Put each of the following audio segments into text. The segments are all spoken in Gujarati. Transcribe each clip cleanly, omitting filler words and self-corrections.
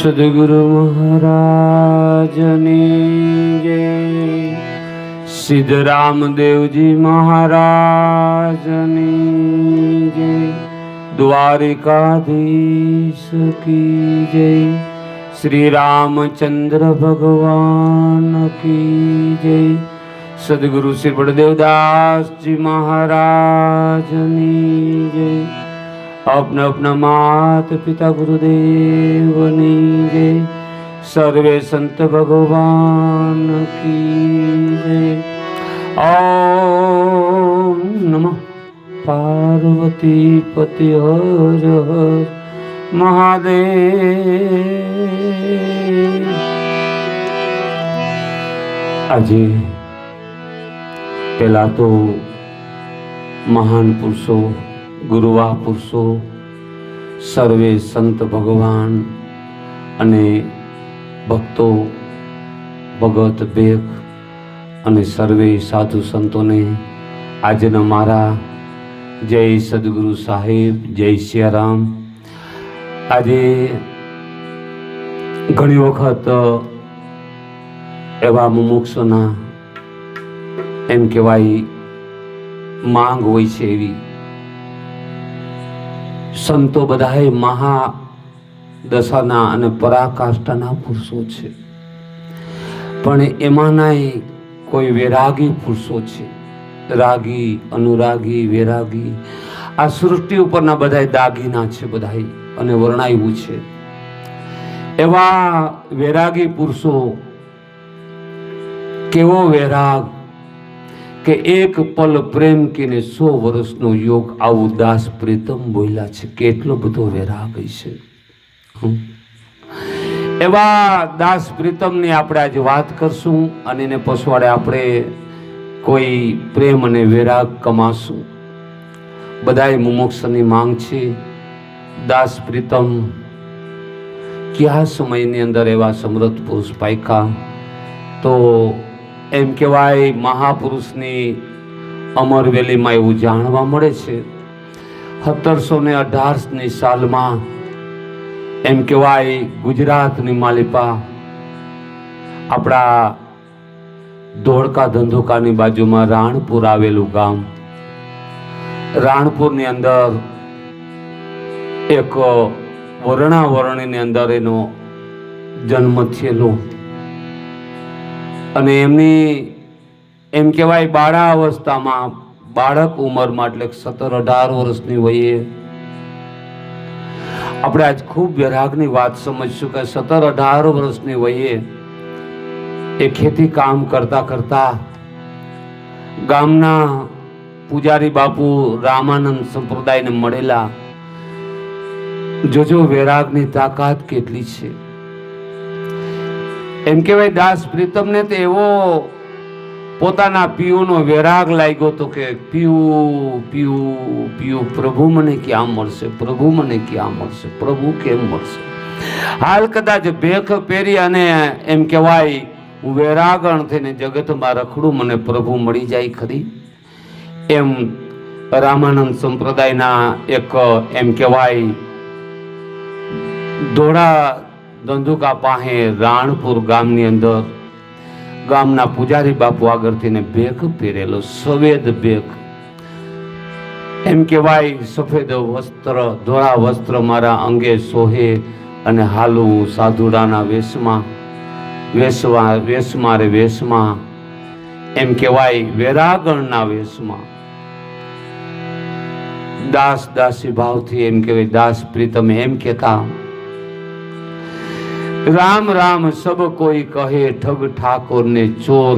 સદગુરુ મહારાજની જય, સિદ્ધરામદેવજી મહારાજની જય, દ્વારિકાધીશ કી જય, શ્રી રામચંદ્ર ભગવાન કી જય, સદગુરુ શ્રી બળદેવદાસજી મહારાજની જય, अपना अपना मात पिता गुरुदेवनी जय, सर्वे संत भगवान की जय। ओम नमः पार्वती पति हर हर महादेव। આજે પહેલા તો મહાન પુરુષો, ગુરુવા પુરુષો, સર્વે સંત ભગવાન અને ભક્તો, ભગત ભેગ અને સર્વે સાધુ સંતોને આજના મારા જય સદગુરુ સાહેબ, જય સિયારામ। આજે ઘણી વખત એવા મુમુક્ષોના એમ કહેવાય માંગ હોય છે, એવી સંતો બધાએ મહાદશાના અને પરાકાષ્ઠાના પુરુષો છે, પણ એમાંનાય કોઈ વૈરાગી પુરુષો છે, રાગી, અનુરાગી, વૈરાગી। આ સૃષ્ટિ ઉપરના બધાય દાગીના છે, બધાય અને વર્ણાયું છે। એવા વૈરાગી પુરુષો, કેવો વૈરાગ કે એક પલ પ્રેમ કીને 100 વર્ષનો યોગ, આવું દાસ પ્રીતમ બોલ્યા છે। કેટલો બધો વૈરાગ છે। એવા દાસ પ્રીતમની આપણે આજે વાત કરશું અને એને પછવાડે આપણે કોઈ પ્રેમ અને વૈરાગ કમાશું। બધાય મુમુક્ષની માંગ છે। દાસ પ્રીતમ કયા સમયની અંદર એવા સમૃદ્ધ પુરુષ પાયકા, તો એમ કહેવાય મહાપુરુષની અમરવેલીમાં એવું જાણવા મળે છે, 1718ની સાલમાં એમ કહેવાય ગુજરાતની માલિપા, આપણા ધોળકા ધંધુકાની બાજુમાં રાણપુર આવેલું ગામ, રાણપુરની અંદર એક વર્ણાવરણીની અંદર એનો જન્મ થયેલો અને એમની એમ કહેવાય બાળા અવસ્થામાં, બાળક ઉંમરમાં, એટલે 17-18 વર્ષની વયે, આપણે આજ ખૂબ વૈરાગની વાત સમજશું કે 17-18 વર્ષની વયે એ ખેતી કામ કરતા કરતા ગામના પૂજારી બાપુ રામાનંદ સંપ્રદાયને મળેલા। જોજો વૈરાગની તાકાત કેટલી છે। એમ કહેવાય દાસ પ્રીતમને તો એવો પોતાના પીયુનો વૈરાગ લાગ્યો તો કે પીવું પીવું પીવું, પ્રભુ મને ક્યાં મળશે, પ્રભુ મને ક્યાં મળશે, પ્રભુ કેમ મળશે। હાલ કદાચ ભેખ પહેરી અને એમ કહેવાય હું વૈરાગણ થઈને જગતમાં રખડું, મને પ્રભુ મળી જાય ખરી। એમ રામાનંદ સંપ્રદાયના એક એમ કહેવાય ધોળા ધંધુકા પાસે રાણપુર ગામની અંદર ગામના પૂજારી બાપુ આગળથી ભેખ પહેરેલો, સફેદ ભેખ, એમ કહેવાય સફેદ વસ્ત્ર, ધોળા વસ્ત્ર મારા અંગે સોહે અને હાલું સાધુડાના વેશમાં, વેશમાં એમ કહેવાય વૈરાગણના વેશમાં, દાસ દાસી ભાવથી એમ કહેવાય દાસ પ્રીતમ એમ કહેતા, राम राम सब कोई कहे ठग ठाकुर ने चोर,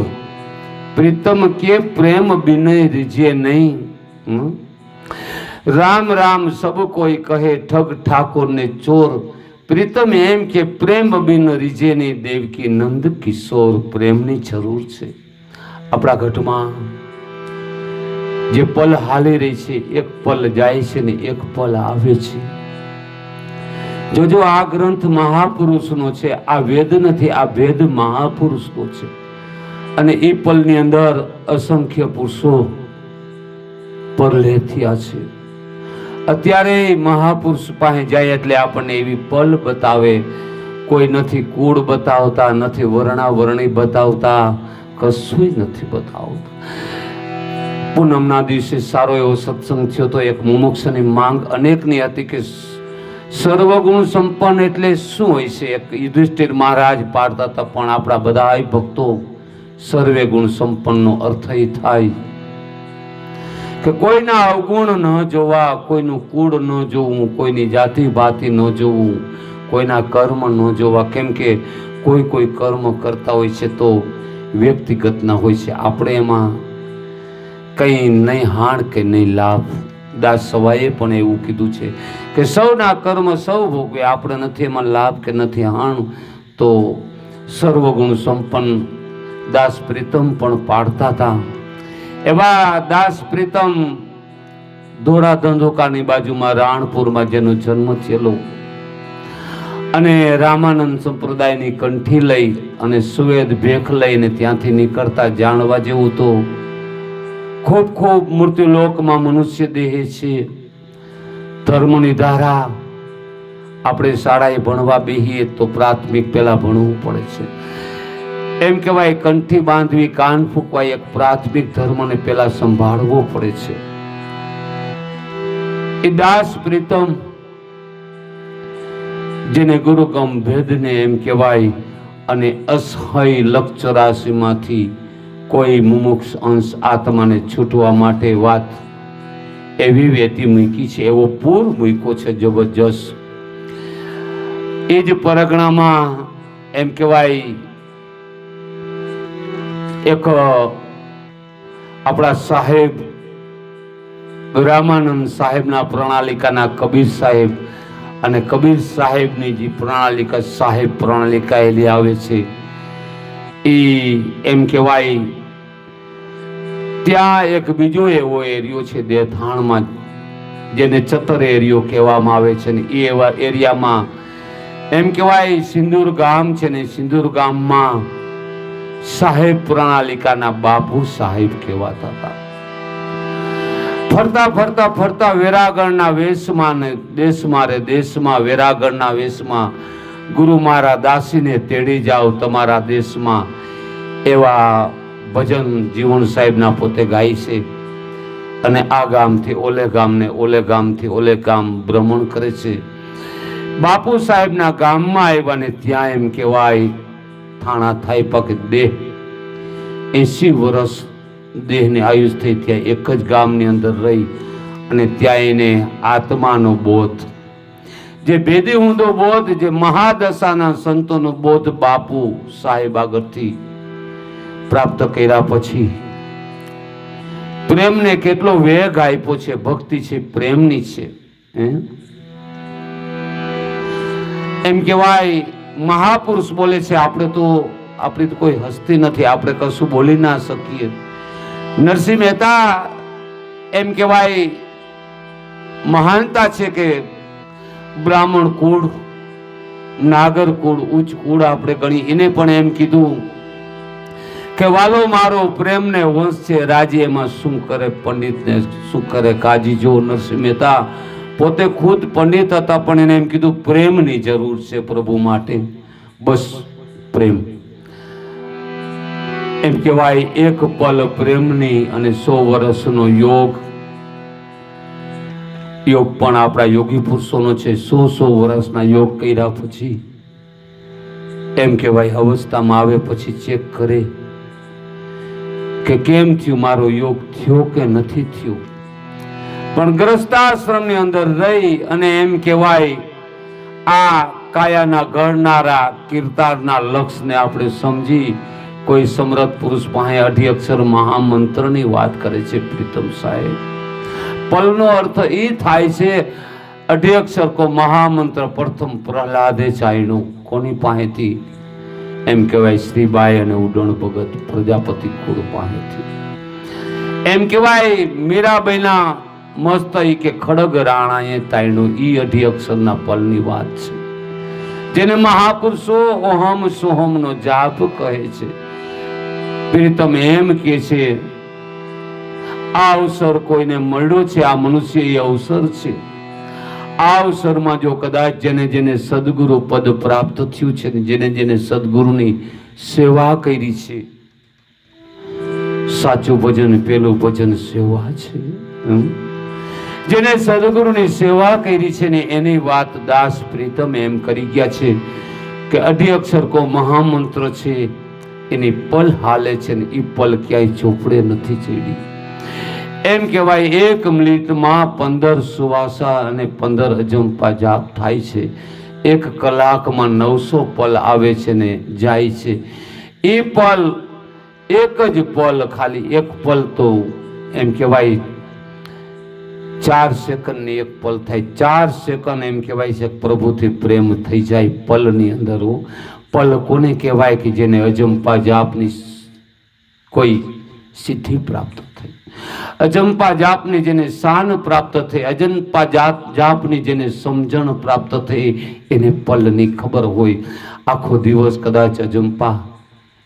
प्रीतम के प्रेम बिनय रिझे नहीं। राम राम सब कोई कहे ठग ठाकुर ने चोर, प्रीतम एम के प्रेम बिन रिझे नहीं। देवकी नंद किशोर प्रेमनी जरूर छे। अपना घटमा जे पल हाली रही छे, एक पल जाए छे ने एक पल आवे छे। જોજો આ ગ્રંથ મહાપુરુષનો છે, આ વેદ નથી, આ વેદ મહાપુરુષનો છે અને એ પલની અંદર અસંખ્ય પુરુષો પરલે થયા છે। અત્યારે મહાપુરુષ પાસે જાય એટલે આપણને એવી પલ બતાવે કોઈ નથી કુળ બતાવતા, નથી વર્ણાવરણી બતાવતા, કશું નથી બતાવતા. પૂનમના દિવસે સારો એવો સત્સંગ થયો તો એક મુમુક્ષની માંગ અનેકની હતી કે સર્વગુણ સંપન્ન એટલે શું હોય છે? એક યુધિષ્ઠિર મહારાજ પાડતા હતા, પણ આપણા બધા ભક્તો સર્વે ગુણ સંપન્નનો અર્થ એ થાય કે કોઈના અવગુણ ન જોવા, કોઈનું કુળ ન જોવું, કોઈની જાતિ ભાતિ ન જોવું, કોઈના કર્મ ન જોવા. કેમ કે કોઈ કર્મ કરતા હોય છે તો વ્યક્તિગતના હોય છે, આપણે એમાં કંઈ નહીં હાણ કે નહીં લાભ. દાસ સવાએ પણ એવું કીધું છે કે સૌના કર્મ સૌ ભોગવે, આપણે નથી એમાં લાભ કે નથી હાણ. તો સર્વગુણ સંપન્ન દાસ પ્રીતમ પણ પાડતા હતા. એવા દાસ પ્રીતમ ધોળા ધંધોકાની બાજુમાં રાણપુરમાં જેનો જન્મ થયેલો અને રામાનંદ સંપ્રદાયની કંઠી લઈ અને સુવેદ ભેખ લઈને ત્યાંથી નીકળતા. જાણવા જેવું તો ખૂબ મૃત્યુલોકમાં મનુષ્ય દેહે છે. ધર્મની ધારા આપણે શાળાએ ભણવા બેહીએ તો પ્રાથમિક પહેલા ભણવું પડે છે. એમ કહેવાય કંઠી બાંધવી, કાન ફૂંકવાય, એક પ્રાથમિક ધર્મને પહેલા સંભાળવો પડે છે. એ દાસ પ્રીતમ જેને ગુરુગમ ભેદને એમ કહેવાય અને અસહ્ય લક્ષ 84 કોઈ મુમુક્ષ અંશ આત્માને છૂટવા માટે વાત એવી વેતી મૂકી છે, એવો પૂર મૂક્યો છે જબરજસ્ત. એ જ પરગણામાં એમ કહેવાય એક આપણા સાહેબ રામાનંદ સાહેબના પ્રણાલિકાના કબીર સાહેબ અને કબીર સાહેબની જે પ્રણાલિકા સાહેબ પ્રણાલિકા એ લઈ આવે છે. એ એમ કહેવાય ત્યાં એક બીજો એવો એરિયો છે દેથાણમાં જેને ચતર એરિયો કહેવામાં આવે છે ને એ એવા એરિયામાં એમ કહેવાય સિંદૂર ગામ છે ને સિંદૂર ગામમાં સાહેબ પ્રણાલિકાના બાપુ સાહેબ કહેવાતા હતા. ફરતા વેરાગણના વેશમાં ને દેશમાં વેરાગણના વેશમાં ગુરુ મારા દાસીને તેડી જાઓ તમારા દેશમાં, એવા ભજન જીવણ સાહેબના પોતે ગાય છે. અને આ ગામથી ઓલે ગામ ને ઓલે ગામથી ઓલે ગામ ભ્રમણ કરે છે. બાપુ સાહેબના ગામમાં આવ્યા ને ત્યાં એમ કહેવાય થાણા થાય પગ દેહ 80 વર્ષ દેહની આયુષ થઈ. ત્યાં એક જ ગામની અંદર રહી અને ત્યાં એને આત્માનો બોધ, જે ભેદી ઊંધો બોધ, જે મહાદશાના સંતોનો બોધ બાપુ સાહેબ આગળથી પ્રાપ્ત કર્યા. પછી પ્રેમને કેટલો વેગ આપ્યો છે. ભક્તિ છે પ્રેમની છે. એમ કહેવાય મહાપુરુષ બોલે છે આપણે તો આપણી તો કોઈ હસ્તી નથી, આપણે કશું બોલી ના શકીએ. નરસિંહ મહેતા એમ કહેવાય મહાનતા છે કે બ્રાહ્મણ કુળ, નાગર કુળ, ઉચ્ચ કુળ આપણે ગણી. એને પણ એમ કીધું કે વાલો મારો પ્રેમને વંશ છે, રાજ્યમાં શું કરે પંડિતને શું કરે કાજી. જો નરસિંહ મહેતા પોતે ખુદ પંડિત હતા પણ એને એમ કીધું પ્રેમની જરૂર છે પ્રભુ માટે, બસ પ્રેમ. એમ કહેવાય એક પલ પ્રેમની અને 100 વર્ષનો યોગ પણ આપણા યોગી પુરુષોનો છે. 100 વર્ષના યોગ કર્યા પછી એમ કહેવાય અવસ્થામાં આવે પછી ચેક કરે કે કેમ થયું, મારો યોગ થયો કે નથી થયો. પણ ગ્રસ્તાશ્રમની અંદર રહી અને એમ કહેવાય આ કાયાના ઘડનારા કીર્તારના લક્ષ્યને આપણે સમજી કોઈ સમર્થ પુરુષ પાસે 8 અક્ષર મહામંત્રની વાત કરે છે પ્રીતમ સાહેબ. પલનો અર્થ એ થાય છે 8 અક્ષર કો મહામંત્ર પ્રથમ પ્રહલાદે ચાયણું. કોની પાસેથી? એમ કહેવાય શ્રીબાઈ અને ઉડણ ભગત પ્રજાપતિ કુળ પાસેથી. એમ કહેવાય મીરાબાઈના મસ્ત કે ખડગ રાણાએ તાયણું. ઈ 8 અક્ષરના પલની વાત છે, જેને મહાપુરુષો ઓહમ સોહમનો જાપ કહે છે. પ્રીતમ એમ કે છે આ અવસર કોઈને મળ્યો છે, આ મનુષ્ય એ અવસર છે. આ અવસરમાં જો કદાચ જેને જેને સદગુરુ પદ પ્રાપ્ત થયું છે, જેને જેને સદગુરુની સેવા કરી છે, સાચું ભજન પેલું ભજન સેવા છે. જેને સદગુરુની સેવા કરી છે ને એની વાત દાસ પ્રીતમ એમ કરી ગયા છે કે 8 અક્ષર કો મહામંત્ર છે, એની પલ હાલે છે ને એ પલ ક્યાંય ચોપડે નથી ચડી. એમ કહેવાય 1 મિનિટમાં 15 સુવાસા અને 15 અજંપા જાપ થાય છે. 1 કલાકમાં 900 પલ આવે છે ને જાય છે. એ પલ એક જ પલ, ખાલી એક પલ તો એમ કહેવાય 4 સેકન્ડની એક પલ થાય. 4 સેકન્ડ એમ કહેવાય છે પ્રભુથી પ્રેમ થઈ જાય પલની અંદર. પલ કોને કહેવાય કે જેને અજંપા જાપની કોઈ સિદ્ધિ પ્રાપ્ત થઈ, અજંપા જાપની જેને શાન પ્રાપ્ત થઈ, અજંપા જાપની જેને સમજણ પ્રાપ્ત થઈ, એને પલની ખબર હોય. આખો દિવસ કદાચ અજંપા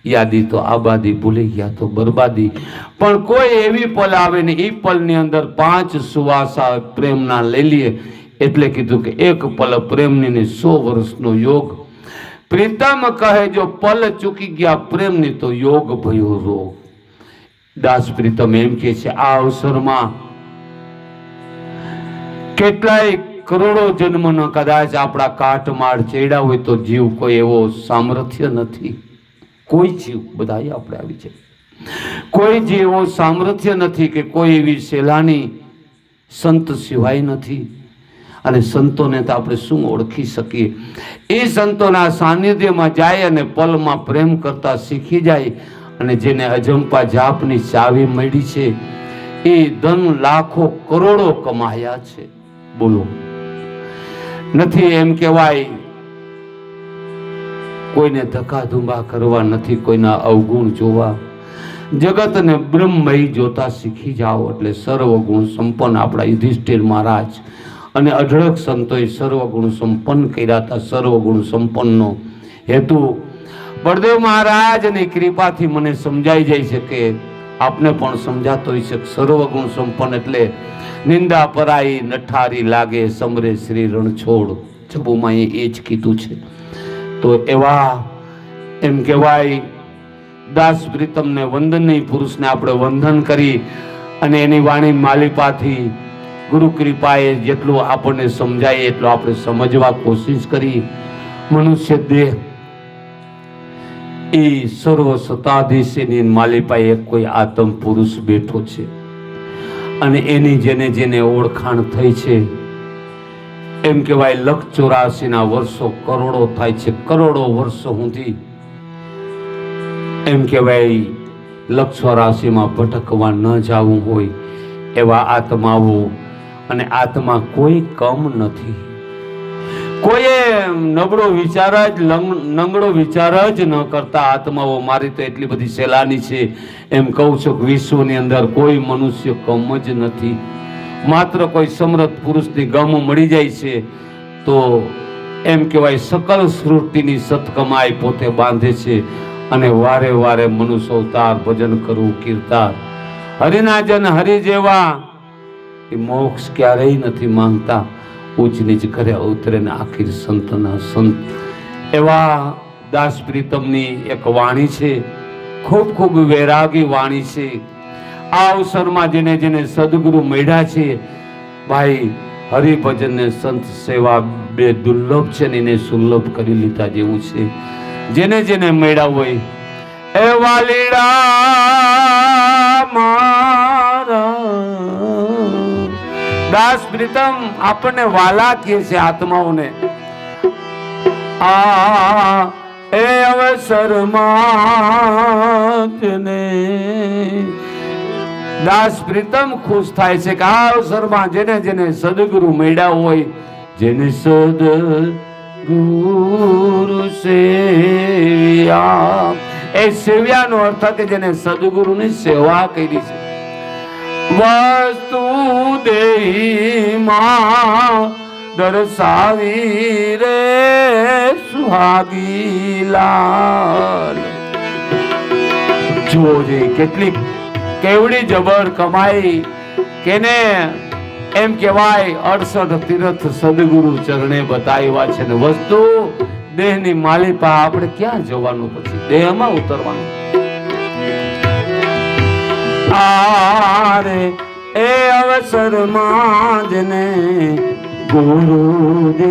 યાદી તો આબાદી, ભૂલી ગયા તો બરબાદી, પણ કોઈ એવી પલ આવે ને એ પલની અંદર 5 સુવાસા પ્રેમના લઈ લઈએ એટલે કીધું કે 1 પલ પ્રેમની ને 100 વર્ષનો યોગ. પ્રીતમ કહે જો પલ ચૂકી ગયા પ્રેમની તો યોગ ભયો રોગ. દાસ પ્રીતમ એમ કે છે આ અવસરમાં કેટલાય કરોડો જન્મનો કદાચ આપણા કાટમાળ ચડ્યા હોય તો જીવ કોઈ એવો સામર્થ્ય નથી. કોઈ જીવ બધા આપણે આવી છે, કોઈ જીવ એવો સામર્થ્ય નથી કે કોઈ એવી સેલાની સંત સિવાય નથી. અને સંતોને તો આપણે શું ઓળખી શકીએ? એ સંતોના સાનિધ્યમાં જાય અને પલમાં પ્રેમ કરતા શીખી જાય. અને જેને અજંપા જાપની ચાવી મળી છે એ ધન લાખો કરોડો કમાયા છે. બોલો, નથી એમ કહેવાય કોઈને ધક્કાધુંબા કરવા નથી, કોઈના અવગુણ જોવા. જગતને બ્રહ્મમય જોતા શીખી જાઓ એટલે સર્વગુણ સંપન્ન આપણા યુધિષ્ઠિર મહારાજ અને અઢળક સંતોએ સર્વગુણ સંપન્ન કર્યા હતા. સર્વગુણ સંપન્નનો હેતુ બળદેવ મહારાજની કૃપાથી મને સમજાઈ જાય છે કે આપને પણ સમજાતો હોય છે. સર્વગુણ સંપન્ન એટલે નિંદા પરાઈ નઠારી લાગે સમરે શ્રી રણછોડ. જબુમાં એ જ કીધું છે. તો એવા એમ કહેવાય દાસ પ્રીતમને વંદનની પુરુષને આપણે વંદન કરી અને એની વાણી માલિપાથી ગુરુ કૃપાએ જેટલું આપણને સમજાય એટલું આપણે સમજવા કોશિશ કરી. મનુષ્ય દેહ એ સર્વ સત્તાધીશની માલિપાએ કોઈ આત્મ પુરુષ બેઠો છે અને એની જેને જેને ઓળખાણ થઈ છે એમ કહેવાય 184 વર્ષો કરોડો થાય છે. કરોડો વર્ષો સુધી એમ કહેવાય 184 ભટકવા ન જવું હોય એવા આત્માઓ. અને આત્મા કોઈ કમ નથી. કોઈએ નબળો વિચાર જ નંગડો વિચાર જ ન કરતા આત્માઓ. મારી તો એટલી બધી સેલાની છે એમ કહું છું કે વિશ્વની અંદર કોઈ મનુષ્ય કમ જ નથી. માત્ર કોઈ સમર્થ પુરુષની ગમ મળી જાય છે તો એમ કહેવાય સકલ સૃષ્ટિની સતકમાઈ પોતે બાંધે છે અને વારે વારે મનુષ્ય અવતાર ભજન કરવું કીર્તાર. હરિના જન હરિ જેવા એ મોક્ષ ક્યારેય નથી માંગતા. ઉચ્ચ નીચ કરે ઉતરે ને આખિર સંતના સંત. એવા દાસ પ્રીતમની એક વાણી છે, ખૂબ ખૂબ વૈરાગી વાણી છે. આ અવસરમાં જેને જેને સદગુરુ મળ્યા છે ભાઈ, હરિભજન ને સંત સેવા બે દુર્લભ છે ને એને સુલભ કરી લીધા જેવું છે. જેને જેને મળ્યા હોય એ વાલીડા મારા દાસ પ્રીતમ આપણને વાલા કહે છે આત્માઓને. આ એ અવસરમાં દાસ પ્રીતમ ખુશ થાય છે કે આ અવસરમાં જેને જેને સદગુરુ મળ્યા હોય, જેને સદગુરુ સેવ્યા, એ સેવ્યાનો અર્થ કે જેને સદગુરુની સેવા કરી છે. વસ્તુ દેહી માં દર્શાવી રે સુહાગી લાલ. જુઓ જે કેટલી કેવડી જબર કમાઈ, કેને એમ કહેવાય 68 તીર્થ સદગુરુ ચરણે બતાવ્યા છે ને વસ્તુ દેહની માલિપા આપણે ક્યાં જવાનું, પછી દેહમાં ઉતરવાનું. આરે એ અવસરમાં જને ગુરુદેવ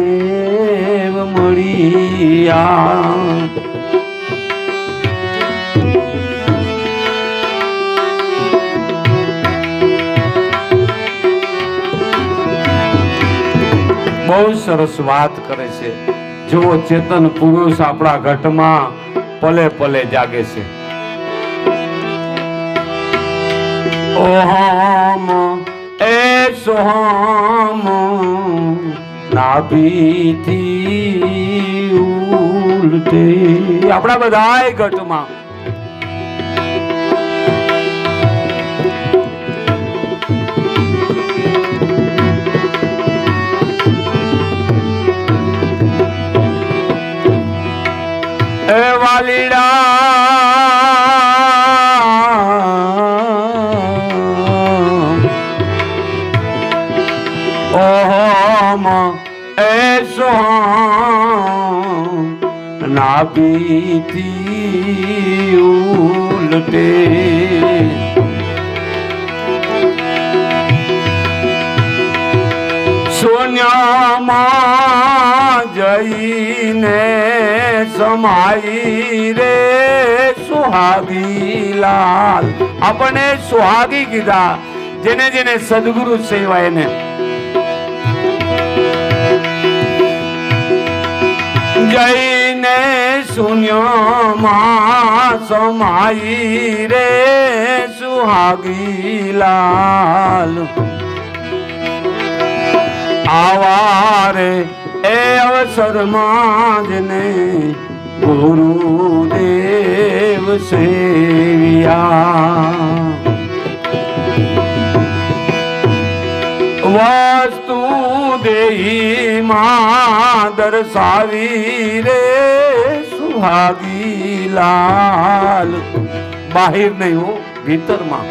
મળ્યા, બહુ સરસ વાત કરે છે. જેવો ચેતન પુરુષ આપણા ઘટમાં પલે પલે જાગે છે. ઓહમ એ સોહમ નાભીથી ઉલટે, આપણા બધાય ઘટમાં એ વાલીડા ઓહમ એ સોહમ નાભીથી ઉલટે, સોન્યામાં જઈને સમાઈ રે સુહાગી લાલ. આપણે સુહાગી કીધા જેને જેને સદગુરુ સેવા એને. જઈને શૂન્યમાં સમાઈ રે સુહાગી લાલ. આવારે એ અવસરમાં જને ગુરુદેવ સેવ્યા, વસ્તુ દેહી માં દર્શાવી રે સુહાગી લાલ. બાહિર નહીં હો, ભીતરમાં.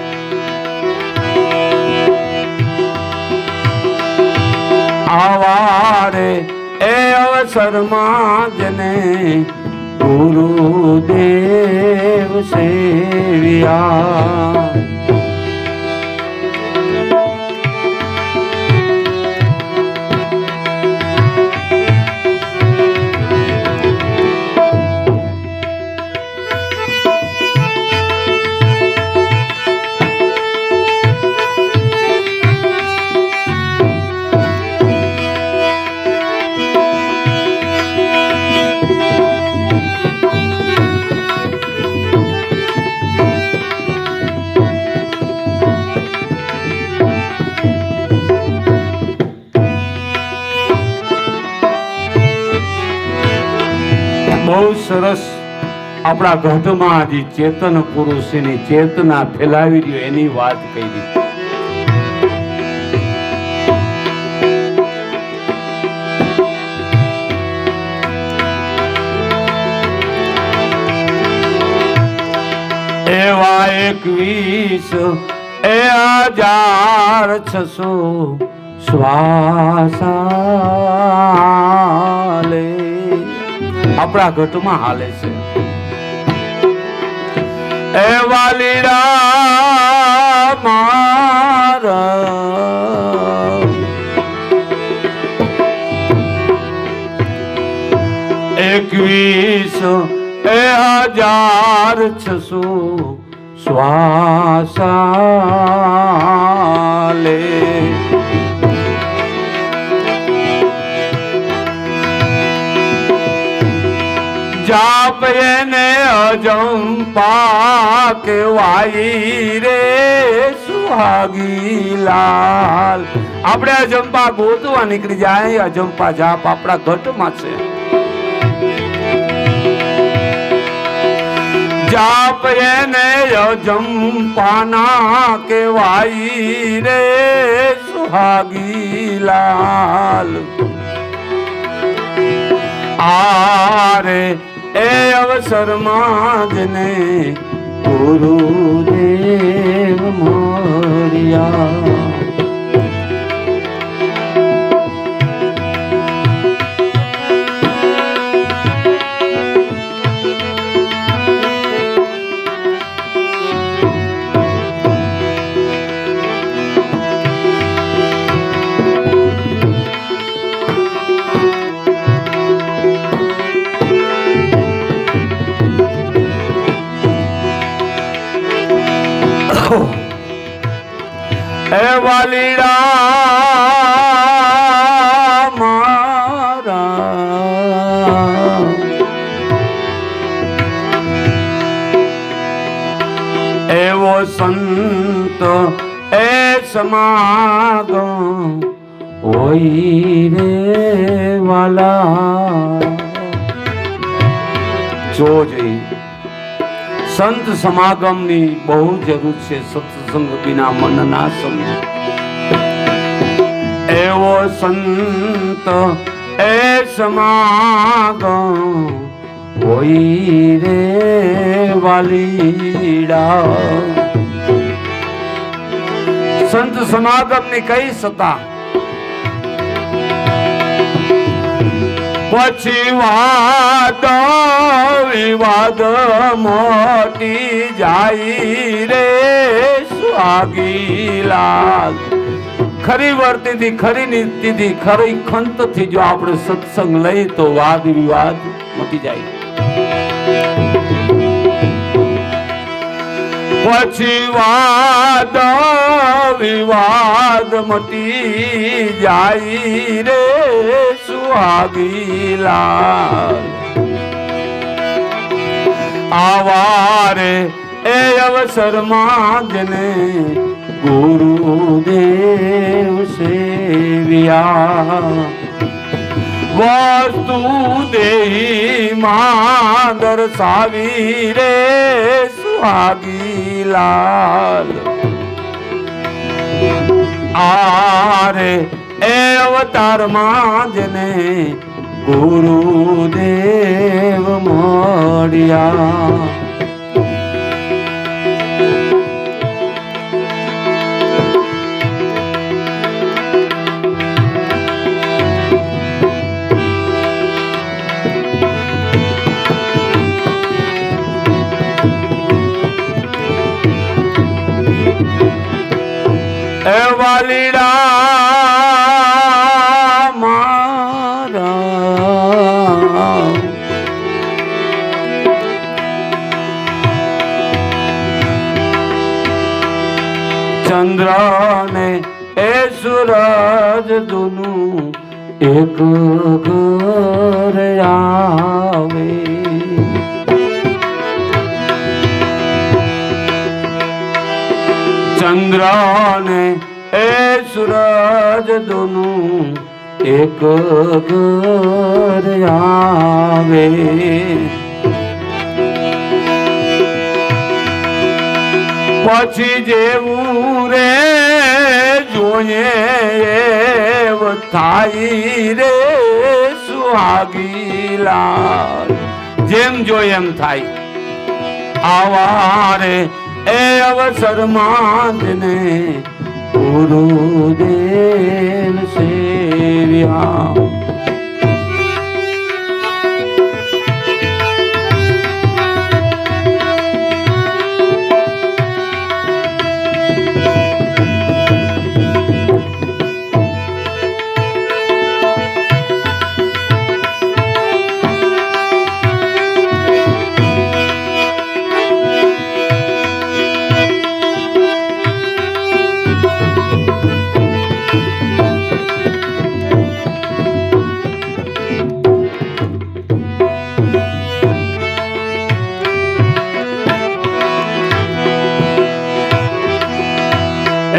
આવારે એ અવસરમાં જને ગુરુદેવ સેવ્યા, બહુ સરસ. આપણા ઘટમાં જે ચેતન પુરુષની ચેતના ફેલાવી રહ્યો એની વાત કરી. એવા 21 એ 1600 શ્વાસાલે આપણા ઘટમાં હાલે છે. એ વાલીડા મારા 21 એ 1600 શ્વાસાલે. જાપ એને અજંપા કેવાય રે સુહાગી લાલ. આપણે અજંપા ગોતવા નીકળી જાય. અજંપા જાપ આપણા ઘટમાં છે. જાપ એને અજંપાના કેવાય રે સુહાગી લાલ. આરે એ અવસરમાં જને ગુરુદેવ મળ્યા, એ વાલીડા મારા એવો સંત એ સમાગમ હોય રે વાલા જોજે સંત સમાગમની બહુ જરૂર છે. સત્સંગ વિના મન ના સમજે. એવો સંત એ સમાગમ હોય રે વાલીડા. સંત સમાગમની કઈ સત્તા પછી વાદ વિવાદ મોટી જાય રે સુહાગીલાલ. ખરી વર્તીથી ખરી નીતિથી ખરી ખંતથી જો આપણે સત્સંગ લઈ તો વાદ વિવાદ મટી જાય. પછી વાદ વિવાદ મટી જાય રે સુહાગીલાલ. આવારે એ અવસરમાં જેને ગુરુદેવ સેવ્યા વસ્તુ દેહી માં દર્શાવી રે સુહાગીલાલ. આરે એ અવતારમાં જેને ગુરુદેવ મળ્યા એ વાલીડા મારા ચંદ્ર ને એ સૂરજ દુનું એક ઘર આવે. ચંદ્ર ને એ સૂરજ દોનું એક ઘર આવે. પછી જેવું રે જોઈએ એવું થાય રે સુહાગીલાલ. જેમ જોઈએ એમ થાય. આવારે એ અવસરમાં જને ગુરુદેવ સેવ્યા.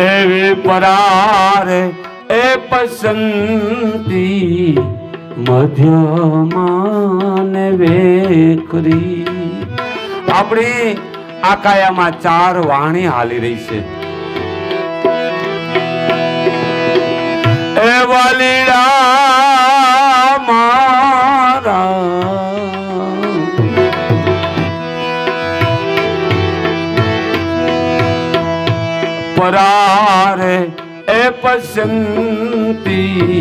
એવી પરારે એ પસંતી મધ્યમાં ને વેકરી. આપણી આ કાયામાં 4 વાણી હાલી રહી છે. એ વાલીડા મારા પરારે એ પસંતી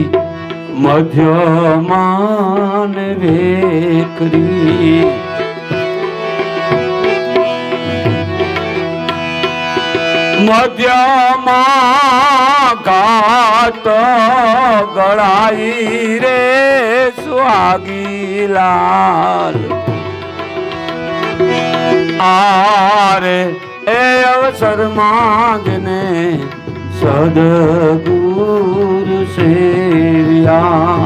મધ્યમાં ને વેકરી. મધ્યમાં ઘાટ ગળાઈ રે સુહાગીલાલ. આરે એ અવસરમાં જને સદગુરુ સેવ્યા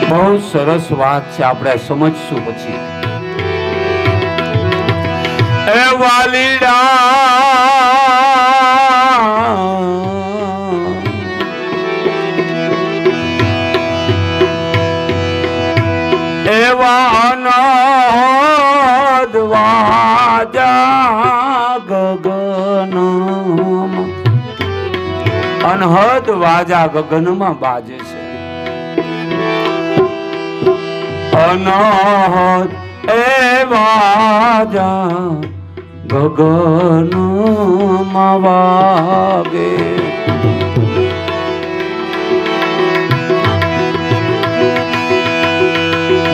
બહુ સરસ વાત છે, આપણે સમજશું પછી. એ વાલીડા એવા અનહદ વાજા ગગનમાં, અનહદ વાજા ગગનમાં બાજે છે. અનહદ એવા ગગનમાં વાગે,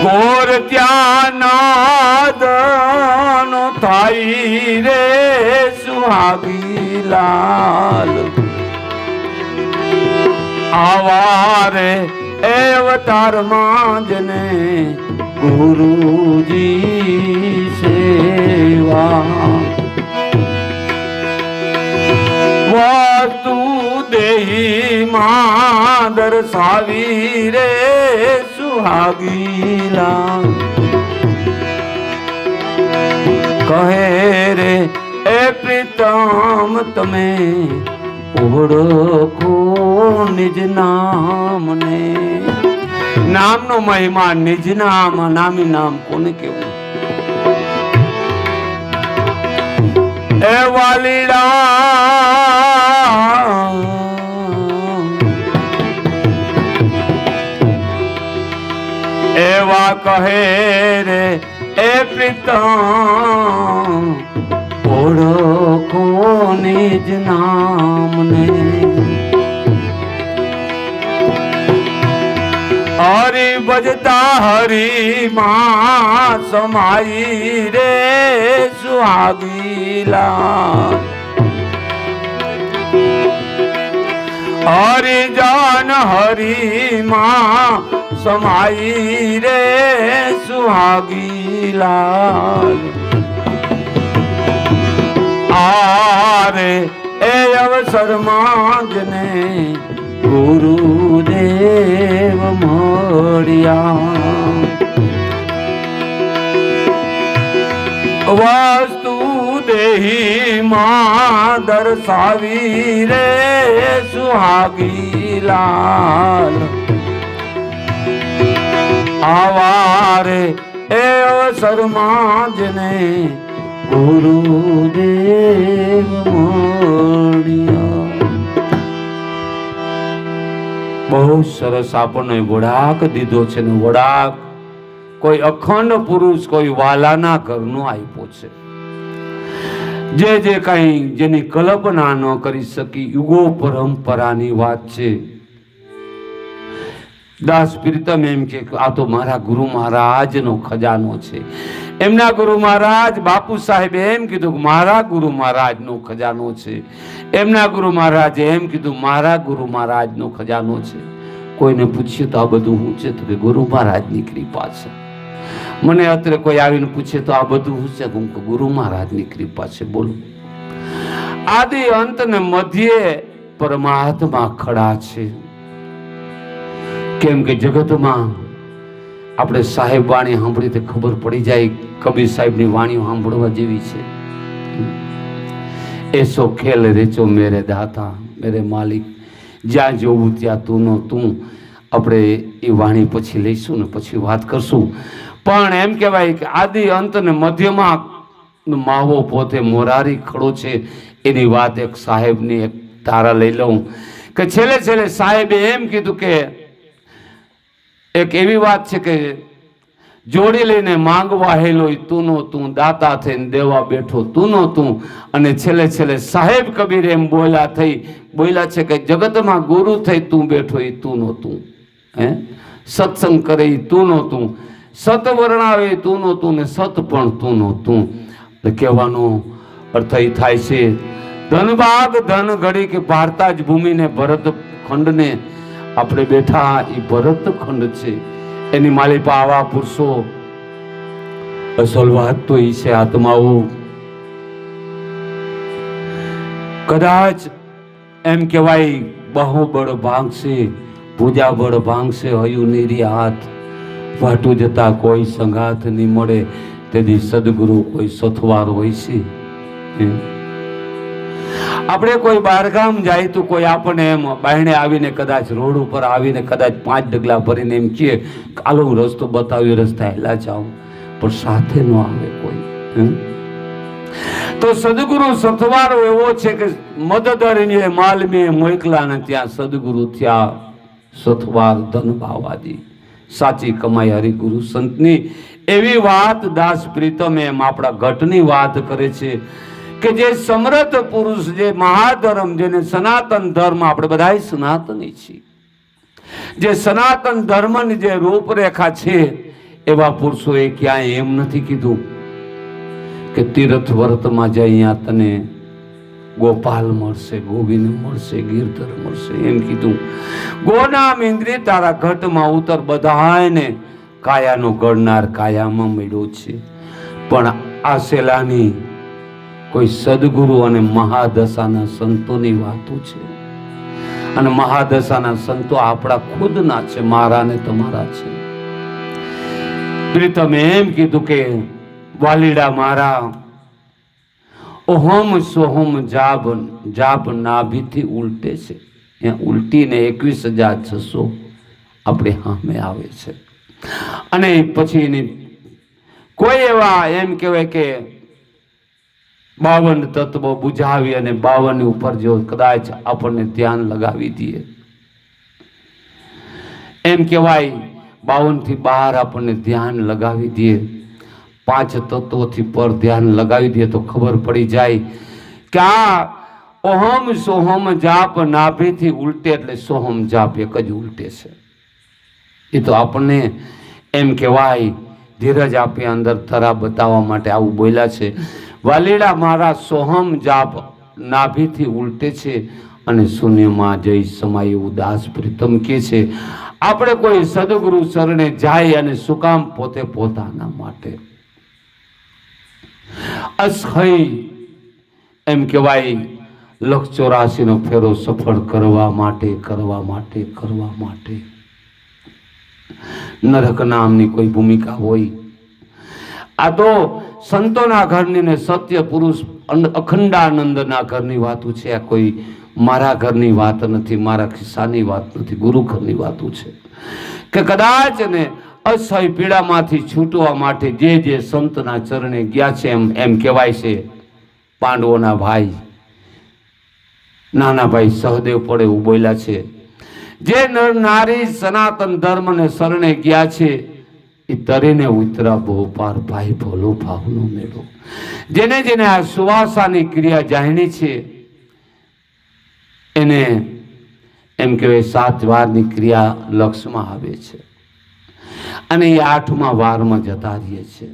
ગોર ત્યાં નાદનો થાય રે સુહાગી લાલ. આવારે અવતારમાં જને ગુરુજી સેવા, વસ્તુ દેહી માં દર્શાવી રે સુહાગીલા. કહે રે એ પ્રીતમ તમે ઓળખો નિજ નામને. નામનો મહિમા નિજ નામ, નામી નામ કોને કેવું? એ વાલીડા એવા કહે રે એ પ્રીતમ ઓળખો નિજ નામને. હરી ભજતા હરી માં સમાઈ રે સુહાગીલા. હરી જાન હરી માં સમાઈ રે સુહાગીલા. આરે એ અવસરમાં જને ગુરુદેવ મળ્યા. વસ્તુ દેહી માં દર્શાવી રે સુહાગી લાલ. આવારે એ અવસરમાં જને ગુરુદેવ મળ્યા. બહુ સરસ આપણને વડાક દીધો છે ને વડાક કોઈ અખંડ પુરુષ કોઈ વાલાના ઘરનો આપ્યો છે. જે જે કઈ જેની કલ્પના ન કરી શકી યુગો પરંપરાની વાત છે. દાસ પ્રીતમ એમ કે આ તો મારા ગુરુ મહારાજનો ખજાનો છે. એમના ગુરુ મહારાજ બાપુ સાહેબ એમ કીધું કે મારા ગુરુ મહારાજનો ખજાનો છે. એમના ગુરુ મહારાજે એમ કીધું મારા ગુરુ મહારાજનો ખજાનો છે. કોઈને પૂછ્યું તો આ બધું શું છે? તો કે ગુરુ મહારાજની કૃપા છે. મને અત્યારે કોઈ આવીને પૂછે તો આ બધું શું છે? હું ગુરુ મહારાજની કૃપા છે. બોલો, આદિ અંત ને મધ્યે પરમાત્મા ખડા છે. કેમ કે જગતમાં આપણે સાહેબ વાણી સાંભળી તો ખબર પડી જાય કબીર સાહેબની વાણીઓ સાંભળવા જેવી છે. એસો ખેલ રેચો મેરે દાતા મેરે માલિક, જ્યાં જોવું ત્યાં તું નો તું. આપણે એ વાણી પછી લઈશું ને પછી વાત કરશું. પણ એમ કહેવાય કે આદિ અંત ને મધ્યમાં માવો પોતે મોરારી ખડો છે. એની વાત એક સાહેબની એક તારા લઈ લઉં કે છેલ્લે છેલ્લે સાહેબે એમ કીધું કે એક એવી વાત છે કે જોડી લઈને માંગવા હેલો તું નો તું, દાતા થઈને દેવા બેઠો તું નો તું. અને છેલ્લે છેલ્લે સાહેબ કબીર એમ બોલ્યા છે કે જગતમાં ગુરુ થઈ તું બેઠો એ તું નો તું. સત્સંગ કરે એ તું નો તું, સત વર્ણાવે તું નો તું ને સત પણ તું નો તું. એટલે કહેવાનો અર્થ એ થાય છે ધનભાગ ધન ઘડી કે ભારતા જ ભૂમિને ભરત ખંડને આપણે બેઠા એ ભરત ખંડ છે. એની માલિપા આવા પુરુષો. અસલ વાત તો એ છે આત્માઓ કદાચ એમ કહેવાય બાહુબળ ભાંગશે, ભુજાબળ ભાંગશે, હયું નીરી હાથ વાટું જતા કોઈ સંગાથ નહીં મળે. તેથી સદગુરુ કોઈ સથવાર હોય છે. આપણે કોઈ બહારગામ જાય તો કોઈ આપણને એમ બાયણે આવીને કદાચ રોડ ઉપર આવીને કદાચ 5 ડગલા ભરીને એમ કહે હાલો હું રસ્તો બતાવી, રસ્તા હેલા જાઉં, પણ સાથે ન આવે કોઈ. તો સદગુરુ સથવારો એવો છે કે મદદરીને માલમે મોકલા ને ત્યાં સદગુરુ થયા સથવાર ધન ભાવાદી. સાચી કમાઈ હરિગુરુ સંતની. એવી વાત દાસ પ્રીતમ એમ આપણા ઘટની વાત કરે છે કે જે સમર્થ પુરુષ, જે મહાધર્મ, જેને સનાતન ધર્મ, આપણે બધા સનાતની છીએ, જે સનાતન ધર્મની જે રૂપરેખા છે એવા પુરુષોએ ક્યાંય એમ નથી કીધું કે તીર્થ વ્રતમાં જાય અહીંયા તને ગોપાલ મળશે, ગોવિંદ મળશે, ગિરધર મળશે. એમ કીધું ગોનામ ઇન્દ્રિય તારા ઘટમાં ઉતર. બધાને કાયાનો ગણનાર કાયામાં મળ્યો છે, પણ આ સેલાની કોઈ સદગુરુ અને મહાદશાના સંતોની વાતો છે. અને મહાદશાના સંતો આપણા ખુદના છે, મારા ને તમારા છે. પ્રીતમે એમ કીધું કે વાલીડા મારા ઓહમ સોહમ જાપ નાભીથી ઉલટે છે. ત્યાં ઉલટીને 21,600 આપણે સામે આવે છે. અને પછી કોઈ એવા એમ કહેવાય કે 52 તત્વો બુઝાવી અને 52 ઉપર જો કદાચ આપણને ધ્યાન લગાવી દઈએ, એમ કહેવાય 52 થી બહાર આપણને ધ્યાન લગાવી દઈએ, 5 તત્વોથી પર ધ્યાન લગાવી દઈએ તો ખબર પડી જાય કે આ ઓહમ સોહમ જાપ નાભીથી ઉલટે એટલે સોહમ જાપ એક જ ઉલટે છે. એ તો આપણને એમ કહેવાય ધીરજ આપી અંદર થરા બતાવવા માટે આવું બોલ્યા છે. વાલીડા મારા સોહમ જાપ નાભીથી ઉલટે છે અને શૂન્યમાં જઈ સમાય એવું દાસ પ્રીતમ કે છે. આપણે કોઈ સદગુરુ શરણે જાય અને શું કામ? પોતે પોતાના માટે અસહય એમ કહેવાય 184 નો ફેરો સફળ કરવા માટે. નરક નામની કોઈ ભૂમિકા હોય? આ તો સંતોના ઘરની ને સત્ય પુરુષ અખંડાનંદના ઘરની વાતો છે. આ કોઈ મારા ઘરની વાત નથી, મારા ખિસ્સાની વાત નથી, ગુરુ ઘરની વાતો છે. કે કદાચ ને અસહ્ય પીડામાંથી છૂટવા માટે જે સંતના ચરણે ગયા છે, એમ કહેવાય છે પાંડવોના ભાઈ નાના ભાઈ સહદેવ પડે એવું બોલ્યા છે. જે નર નારી સનાતન ધર્મને શરણે ગયા છે એ તરીને ઉતરા બહુ પાર ભાઈ ભોલો ભાવનો મેળો. જેને આ સુવાસાની ક્રિયા જાણી છે એને એમ કહેવાય 7 વારની ક્રિયા લક્ષમાં આવે છે અને એ 8મા વારમાં જતા રહે છે.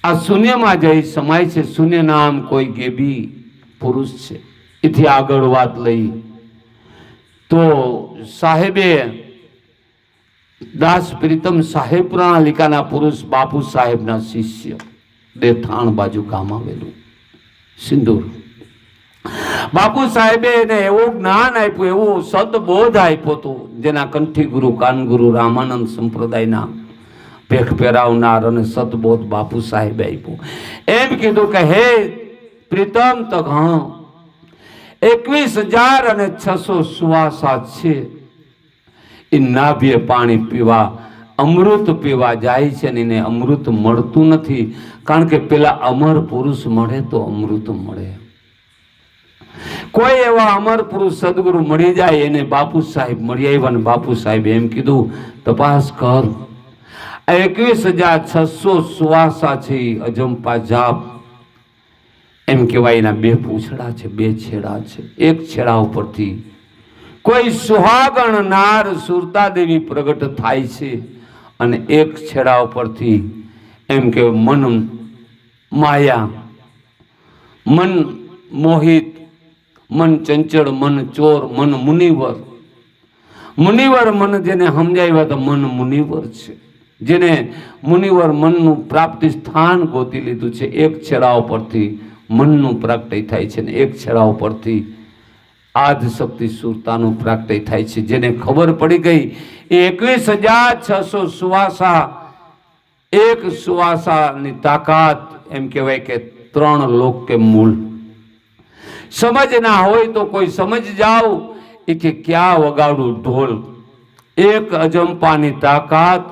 આ શૂન્યમાં જઈ સમાય છે. શૂન્ય નામ કોઈ ગેબી પુરુષ છે. એથી આગળ વાત લઈ તો સાહેબે દાસ પ્રીતમ સાહેબ પ્રણાલિકાના પુરુષ બાપુ સાહેબના શિષ્ય દેથાણ બાજુ ગામ આવેલું સિંદૂર. બાપુ સાહેબે એને એવું જ્ઞાન આપ્યું, એવું સદબોધ આપ્યો હતો જેના કંઠી ગુરુ કાનગુરુ રામાનંદ સંપ્રદાયના ભેખ પહેરાવનાર અને સદબોધ બાપુ સાહેબે આપ્યો. એમ કીધું કે હે પ્રીતમ તો 21,600 સુવાસા છે. એ નાભ્ય પાણી પીવા, અમૃત પીવા જાય છે ને એને અમૃત મળતું નથી. કારણ કે પેલા અમર પુરુષ મળે તો અમૃત મળે. કોઈ એવા અમર પુરુષ સદગુરુ મળી જાય એને બાપુ સાહેબ મળી આવ્યા ને બાપુ સાહેબ એમ કીધું તપાસ કર. 21,600 સુવાસા છે અજંપા જાપ. એમ કહેવાય એના 2 પૂંછડા છે, 2 છેડા છે. એક છેડા ઉપરથી કોઈ સુહાગણ નાર સુરતા દેવી પ્રગટ થાય છે અને એક છેડા ઉપરથી એમ કે મન માયા મન મોહિત, મન ચંચળ, મન ચોર, મન મુનિવર. મુનિવર મન જેને સમજાવ્યા તો મન મુનિવર છે. જેને મુનિવર મનનું પ્રાપ્તિ સ્થાન ગોતી લીધું છે. એક છેડા પરથી મનનું પ્રાપ્તિ થાય છે ને એક છેડા પરથી આદ શક્તિ સુરતાનું પ્રાપ્તિ થાય છે. જેને ખબર પડી ગઈ એ 21,600 સુવાસા, એક સુવાસાની તાકાત, એમ કહેવાય કે 3 લોક કે મૂળ. સમજ ના હોય તો કોઈ સમજ જાઓ એ કે ક્યાં વગાડું ઢોલ. એક અજંપાની તાકાત,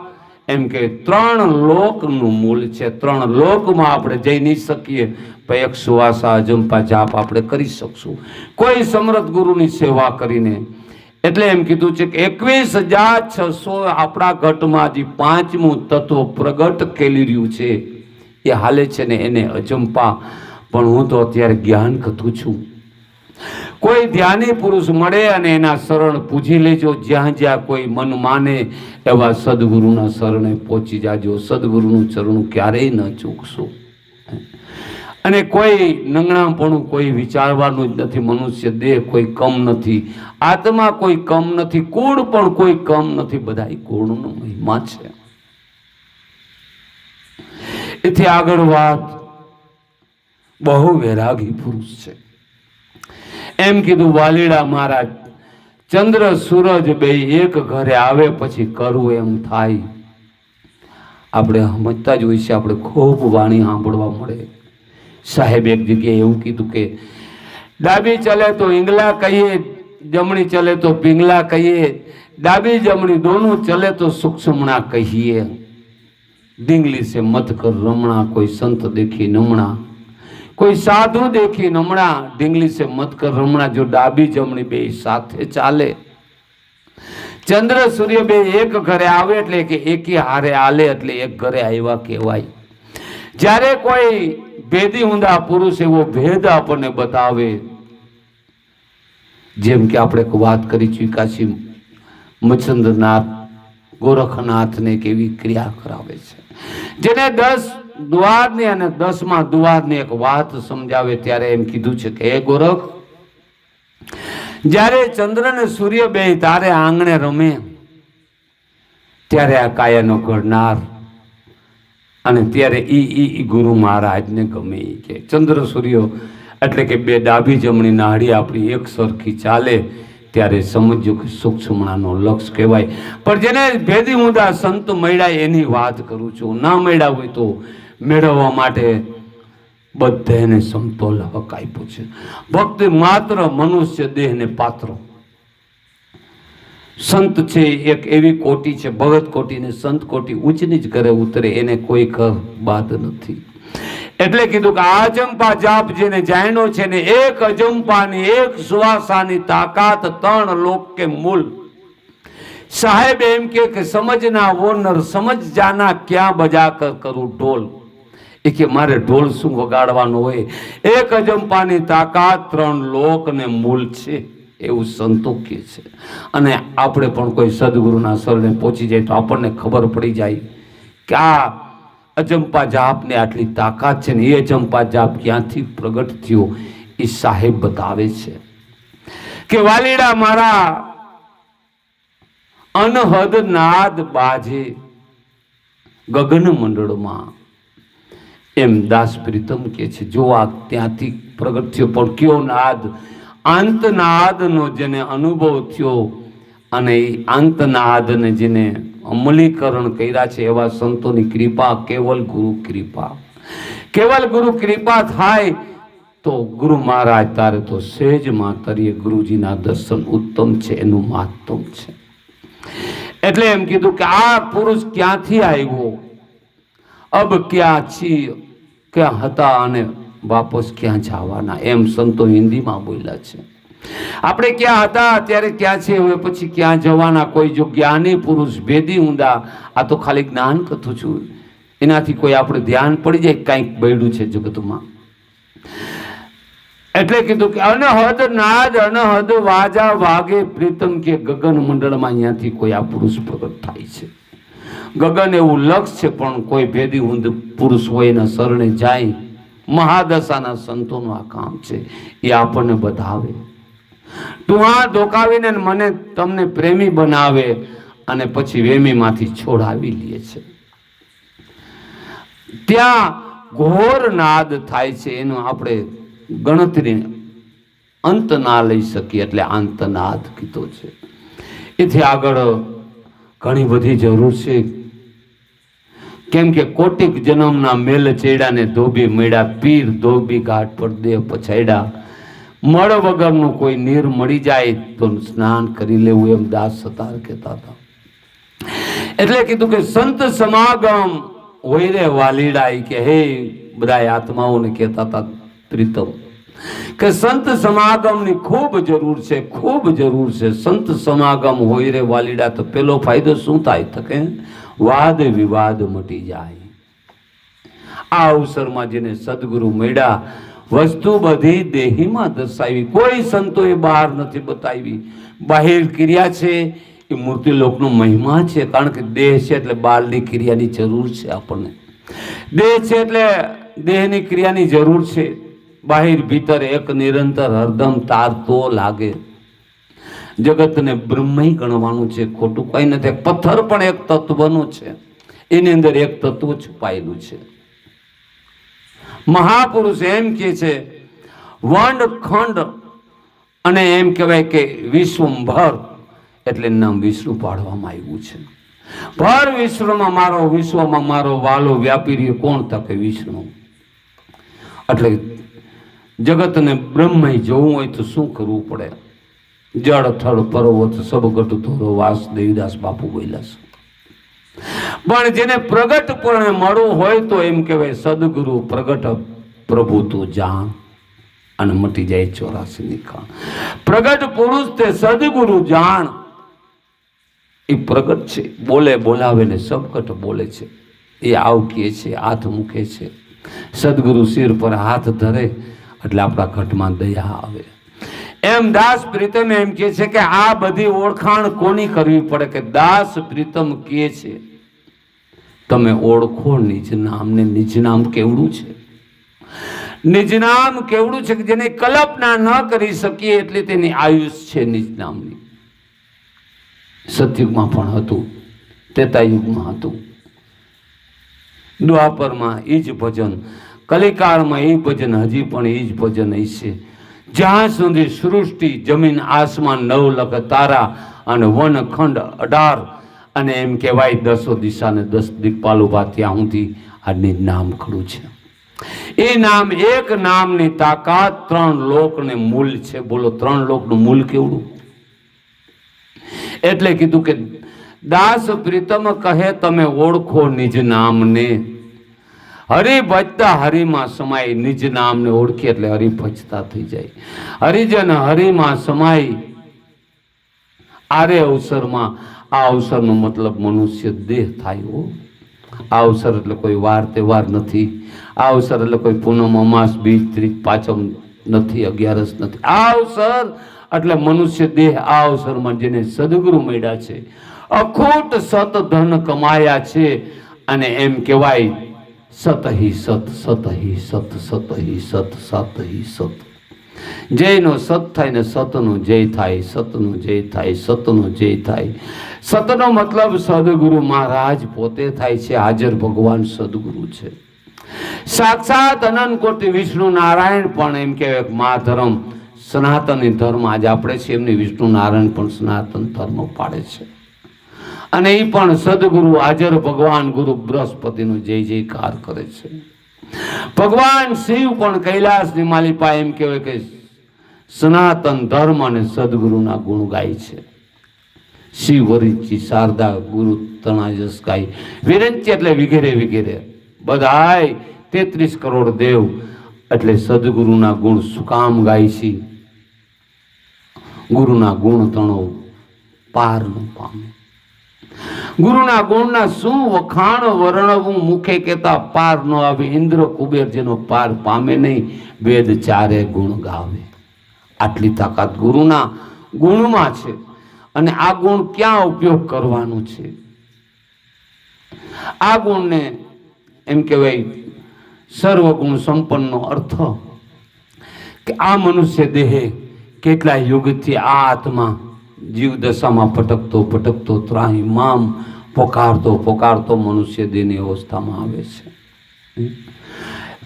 એમ કે 3 લોકનું મૂળ છે. 3 લોકમાં આપણે જઈ નહીં શકીએ પણ એક સુવાસા અજંપા જાપ આપણે કરી શકશું કોઈ સમર્થ ગુરુની સેવા કરીને. એટલે એમ કીધું છે કે 21,600 આપણા ઘટમાં જે 5મું તત્વ પ્રગટ કરી રહ્યું છે એ હાલે છે ને એને અજંપા. પણ હું તો અત્યારે જ્ઞાન કથું છું. કોઈ ધ્યાની પુરુષ મળે અને એના શરણ પૂજી લેજો. જ્યાં જ્યાં કોઈ મન માને એવા સદગુરુના શરણે પહોંચી જાજો. સદગુરુનું ચરણું ક્યારેય ન ચૂકશો. અને કોઈ નંગણાપણું કોઈ વિચારવાનું જ નથી. મનુષ્ય દેહ કોઈ કમ નથી, આત્મા કોઈ કમ નથી, કુળ પણ કોઈ કમ નથી. બધા ગુણનો મહિમા છે. એથી આગળ વાત બહુ વૈરાગી પુરુષ છે. એમ કીધું વાલીડા મહારાજ, ચંદ્ર સૂરજ બે એક ઘરે આવે પછી કરવું એમ થાય. આપણે સમજતા જ હોય છે. આપણે ખૂબ વાણી સાંભળવા મળે. સાહેબ એક જગ્યાએ એવું કીધું કે ડાબી ચલે તો ઈંગલા કહીએ, જમણી ચલે તો પિંગલા કહીએ, ડાબી જમણી दोनों चले तो सूक्ष्मणा कहिए. डिंगली से मत कर रमणा, कोई संत देखी नमणा, कोई साधु देखी नमणा. डिंगली से मत कर रमणा. जो डाबी जमणी બે સાથે ચાલે. ચંદ્ર સૂર્ય બે એક ઘરે આવે એટલે કે એકી હારે આલે એટલે એક ઘરે આવ્યા કહેવાય. જ્યારે કોઈ ભેદી ઊંધા પુરુષ એવો ભેદ આપણને બતાવે, જેમ કે આપણે વાત કરી ચૂક્યા છીએ, મચ્છન્દ્રનાથ ગોરખનાથને કેવી ક્રિયા કરાવે છે. જેને 10 દ્વારની અને 10મા દ્વારની એક વાત સમજાવે ત્યારે એમ કીધું છે કે હે ગોરખ, જ્યારે ચંદ્ર ને સૂર્ય બે તારે આંગણે રમે ત્યારે આ કાયાનો ઘડનાર અને ત્યારે ઈ ગુરુ મહારાજને ગમે. કે ચંદ્ર સૂર્ય એટલે કે બે ડાબી જમણી નાડી આપણી એક સરખી ચાલે ત્યારે સમજો કે સૂક્ષ્મણાનો લક્ષ કહેવાય. પણ જેને ભેદી ઊંધા સંત મળ્યા એની વાત કરું છું. ના મળ્યા હોય તો મેળવવા માટે બધાને સમતોલ હક આપ્યો છે. ભક્તિ માત્ર મનુષ્ય દેહને પાત્ર. સંત છે એક એવી કોટી છે, ભગત કોટી ને સંત કોટી ઊંચની જ ઘરે ઉતરે, એને કોઈ ઘર બાદ નથી. એટલે કીધું કે આ અજંપા જાપ જેને જાણ્યો છે ને એક અજંપાની એક સુવાસાની તાકાત 3 લોક કે મૂલ. સાહેબ એમ કે સમજના ઓનર સમજ જાના ક્યાં બજા કર કરું ઢોલ. એ કે મારે ઢોલ શું વગાડવાનો હોય. એક અજંપાની તાકાત 3 લોક ને મૂલ છે એવું સંતો કહે છે. અને આપણે પણ કોઈ સદગુરુના શરણે પહોંચી જાય તો આપણને ખબર પડી જાય કે આ અજંપા જાપને આટલી તાકાત છે ને એ અજંપા જાપ ક્યાંથી પ્રગટ થયો એ સાહેબ બતાવે છે. કે વાલીડા મારા અનહદ નાદ બાજે ગગન મંડળમાં. એમ દાસ પ્રીતમ કે છે જો આ ત્યાંથી પ્રગટ થયો. પણ કયો નાદ? આંતનાદનો જેને અનુભવ થયો અને એ આંતનાદને જેને અમલીકરણ કર્યા છે એવા સંતોની કૃપા, કેવલ ગુરુ કૃપા. કેવલ ગુરુ કૃપા થાય તો ગુરુ મહારાજ તારે તો સહેજમાં તરીએ ગુરુજીના દર્શન ઉત્તમ છે, એનું મહત્તમ છે. એટલે એમ કીધું કે આ પુરુષ ક્યાંથી આવ્યો, અબ ક્યાં છીએ, ક્યાં હતા અને વાપસ ક્યાં જવાના, એમ સંતો હિન્દીમાં બોલ્યા છે. આપણે ક્યાં હતા અત્યારે ક્યાં છે, હવે પછી ક્યાં જવાના. કોઈ જો જ્ઞાની પુરુષ ભેદી ઊંધા, આ તો ખાલી જ્ઞાન કથું છું, એનાથી કોઈ આપણે ધ્યાન પડી જાય કંઈક બળ્યું છે જગતમાં. એટલે કીધું કે અનહદ નાદ અનહદ વાજા વાગે પ્રીતમ કે ગગન મંડળમાં અહીંયાથી કોઈ આ પુરુષ પ્રગટ થાય છે. ગગન એવું લક્ષ છે પણ કોઈ ભેદી ઊંધ પુરુષ હોય એના શરણે જાય મહાદશાના સંતોનું આ કામ છે. એ આપણને બતાવે, ટુહા ધોકાવીને મને તમને પ્રેમી બનાવે અને પછી વેમીમાંથી છોડાવી લે છે. ત્યાં ઘોર નાદ થાય છે, એનો આપણે ગણતરી અંત ના લઈ શકીએ, એટલે અંતનાદ કીધો છે. એથી આગળ ઘણી બધી જરૂર છે, કેમ કે કોટિક જન્મના મેલ ચેડાને ધોબી મળ્યા, પીર ધોબી ઘાટ પર દેહ પછાડ્યા. મળ વગરનું કોઈ નીર મળી જાય તો સ્નાન કરી લેવું, એમ દાસ સતાર કહેતા હતા. એટલે કીધું કે સંત સમાગમ હોય રે વાલીડા, કે હે બધા આત્માઓને કહેતા હતા પ્રીતમ, કે સંત સમાગમની ખૂબ જરૂર છે, ખૂબ જરૂર છે. સંત સમાગમ હોય રે વાલીડા, તો પેલો ફાયદો શું થાય? તો કે વાદ વિવાદ મટી જાય. આ અવસરમાં જેને સદગુરુ મળ્યા, વસ્તુ બધી દેહીમાં દર્શાવી, કોઈ સંતોએ બહાર નથી બતાવી. બાહિર ક્રિયા છે એ મૂર્તિલોકનો મહિમા છે, કારણ કે દેહ છે એટલે બહારની ક્રિયાની જરૂર છે. આપણને દેહ છે એટલે દેહની ક્રિયાની જરૂર છે. બાહિર ભીતર એક નિરંતર હરદમ તાર તો લાગે. જગતને બ્રહ્મય ગણવાનું છે, ખોટું કઈ નથી. પથ્થર પણ એક તત્વનું છે, એની અંદર એક તત્વ છુપાયેલું છે. મહાપુરુષ એમ કે છે, વંડ ખંડ અને એમ કહેવાય કે વિશ્વભર, એટલે નામ વિષ્ણુ પાડવામાં આવ્યું છે. ભર વિશ્વમાં મારો વાલો વ્યાપી રહ્યો કોણ? તકે વિષ્ણુ. એટલે જગતને બ્રહ્મય જોવું હોય તો શું કરવું પડે? જળ થળ પર્વત સબ ગટ ધોરો વાસ, દેવીદાસ બાપુ બોલ્યા છે. પણ જેને પ્રગટપણે મળવું હોય તો એમ કહેવાય સદગુરુ પ્રગટ પ્રભુ તું જાણ, અને મટી જાય 84 ની ખાણ. પ્રગટ પુરુષ તે સદગુરુ જાણ. એ પ્રગટ છે, બોલે બોલાવે ને સબકટ બોલે છે. એ આવ કહે છે, હાથ મૂકે છે. સદગુરુ શિર પર હાથ ધરે એટલે આપણા ઘટમાં દયા આવે. એમ દાસ પ્રીતમ એમ કહે છે કે આ બધી ઓળખાણ કોની કરવી પડે? કે દાસ પ્રીતમ કહે છે, તમે ઓળખો નિજ નામને. નિજ નામ કેવડું છે? નિજ નામ કેવડું છે કે જેને કલ્પના ન કરી શકીએ એટલે તેની આયુષ છે નિજ નામની. સતયુગમાં પણ હતું, ત્રેતાયુગમાં હતું, દ્વાપરમાં એ જ ભજન, કલિકાળમાં એ ભજન, હજી પણ એ જ ભજન છે. જ્યાં સુધી સૃષ્ટિ જમીન આસમાન 9 લાખ તારા અને વન ખંડ 18 અને એમ કહેવાય 10 દિશાને 10 દિક્પાલ ઉભા, ત્યાં સુધી આ નિજ નામ ખડું છે. એ નામ, એક નામની તાકાત 3 લોકને મૂલ છે. બોલો 3 લોકનું મૂલ કેવડું? એટલે કીધું કે દાસ પ્રીતમ કહે તમે ઓળખો નિજ નામને. હરિ ભજતા હરિમાં સમાય. નિજ નામને ઓળખી એટલે હરિ ભજતા થઈ જાય. હરિજન હરિમાં સમાય. આરે અવસરમાં, આ અવસરનો મતલબ મનુષ્ય દેહ થાય હો. આ અવસર એટલે કોઈ વાર તહેવાર નથી. આ અવસર એટલે કોઈ પૂનમ અમાસ બીજ ત્રીજ પાંચમ નથી, 11 નથી. આ અવસર એટલે મનુષ્ય દેહ. આ અવસરમાં જેને સદગુરુ મળ્યા છે, અખૂટ સત ધન કમાયા છે, અને એમ કહેવાય સત હિ સત, સત હિ સત, સત હિ સત, સત હિ સત. જયનો સત થાય ને સતનો જય થાય, સતનો જય થાય, સતનો જય થાય. સતનો મતલબ સદગુરુ મહારાજ પોતે થાય છે. હાજર ભગવાન સદગુરુ છે. સાક્ષાત અનંત કોટી વિષ્ણુ નારાયણ પણ એમ કહેવાય મા ધર્મ, સનાતની ધર્મ આજે આપણે છીએ, એમની વિષ્ણુ નારાયણ પણ સનાતન ધર્મ પાડે છે. અને એ પણ સદગુરુ હાજર ભગવાન ગુરુ બૃહસ્પતિનો જય જયકાર કરે છે. ભગવાન શિવ પણ કૈલાસની માલિપા એમ કહેવાય કે સનાતન ધર્મ અને સદગુરુના ગુણ ગાય છે. શિવ વરિચી શારદા ગુરુ તણાજસ ગાય. વિરંચી એટલે વગેરે વગેરે બધાય 33 કરોડ દેવ એટલે સદગુરુના ગુણ સુકામ ગાય છે. ગુરુના ગુણ તણો પાર ન પામે. ગુરુના ગુણના શું વખાણ વર્ણવું, મુખે કહેતા પાર ન આવે. ઇન્દ્ર કુબેર જેનો પાર પામે નહીં, વેદ 4 ગુણ ગાવે. આટલી તાકાત ગુરુના ગુણમાં છે. અને આ ગુણ ક્યાં ઉપયોગ કરવાનું છે? આ ગુણને એમ કહેવાય સર્વગુણ સંપન્નનો અર્થ કે આ મનુષ્ય દેહે કેટલા યુગથી આ આત્મા જીવ દશામાં ભટકતો ત્રાહી મામ પોકારતો મનુષ્ય દેહની અવસ્થામાં આવે છે.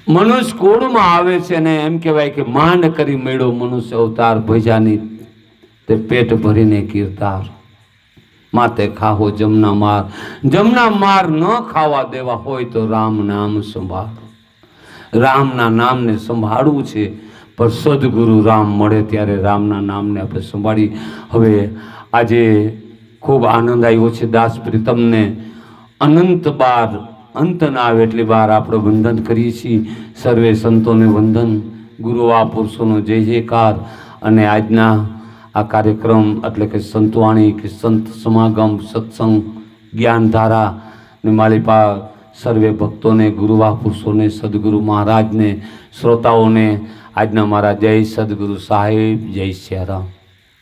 મનુષ્ય કુળમાં આવે છે ને એમ કહેવાય કે માંડ કરી મેળો મનુષ્ય અવતાર ભજાની તે પેટ ભરીને કીર્તાર માતે ખાહો જમના માર ન ખાવા દેવા હોય તો રામ નામ સંભાળ. રામના નામને સંભાળવું છે, પણ સદગુરુ રામ મળે ત્યારે રામના નામને આપણે સંભાળી. હવે આજે ખૂબ આનંદ આવ્યો છે. દાસ પ્રીતમને અનંત બાર અંત ના આવે એટલી વાર આપણે વંદન કરીએ છીએ. સર્વે સંતોને વંદન, ગુરુવા પુરુષોનો જય જયકાર. અને આજના આ કાર્યક્રમ એટલે કે સંતવાણી કે સંત સમાગમ સત્સંગ જ્ઞાનધારા ને માલિપા સર્વે ભક્તોને, ગુરુવા પુરુષોને, સદગુરુ મહારાજને, શ્રોતાઓને આજના મારા જય સદગુરુ સાહેબ, જય સિયારામ.